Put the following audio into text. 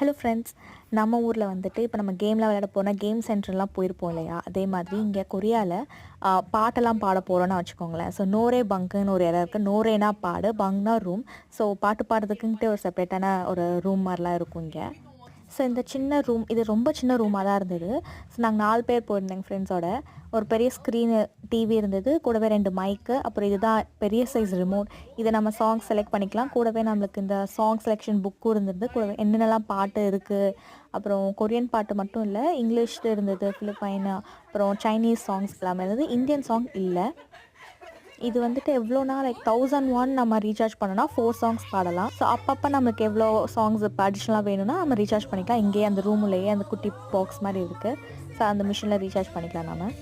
Hello friends, நம்ம ஊரில் வந்துட்டு இப்போ நம்ம கேம்லாம் விளையாட போனால் கேம் சென்டர்லாம் போயிருப்போம் இல்லையா? அதே மாதிரி இங்கே கொரியாவில் பாட்டெல்லாம் பாட போகிறோன்னு வச்சுக்கோங்களேன். ஸோ நோரே பங்குன்னு ஒரு இடம் இருக்குது. நோரேனா பாடு, பங்னா ரூம். ஸோ பாட்டு பாடுறதுக்குன்ட்டு ஒரு செப்பரேட்டான ஒரு ரூம் மாதிரிலாம் இருக்கும் இங்கே. ஸோ இந்த சின்ன ரூம், இது ரொம்ப சின்ன ரூமாக தான் இருந்தது. ஸோ நாங்கள் 4 பேர் போயிருந்தேங்க ஃப்ரெண்ட்ஸோட. ஒரு பெரிய ஸ்க்ரீனு டிவி இருந்தது, கூடவே 2 மைக்கு, அப்புறம் இதுதான் பெரிய சைஸ் ரிமோட். இதை நம்ம சாங் செலக்ட் பண்ணிக்கலாம். கூடவே நம்மளுக்கு இந்த சாங் செலெக்ஷன் புக்கும் இருந்தது. கூடவே என்னென்னலாம் பாட்டு இருக்குது, அப்புறம் கொரியன் பாட்டு மட்டும் இல்லை, இங்கிலீஷில் இருந்தது, ஃபிலிப்பைன், அப்புறம் சைனீஸ் சாங்ஸ் எல்லாமே இருந்தது. இந்தியன் சாங் இல்லை. இது வந்துட்டு எவ்வளோனா லைக் 1001 நம்ம ரீசார்ஜ் பண்ணோன்னா 4 சாங்ஸ் பாடலாம். ஸோ அப்பப்போ நம்மளுக்கு எவ்வளோ சாங்ஸ் இப்போ அடிஷ்னலாக வேணும்னா நம்ம ரீசார்ஜ் பண்ணிக்கலாம். இங்கேயே அந்த ரூமுலேயே அந்த குட்டி பாக்ஸ் மாதிரி இருக்குது. ஸோ அந்த மிஷினில் ரீசார்ஜ் பண்ணிக்கலாம் நம்ம.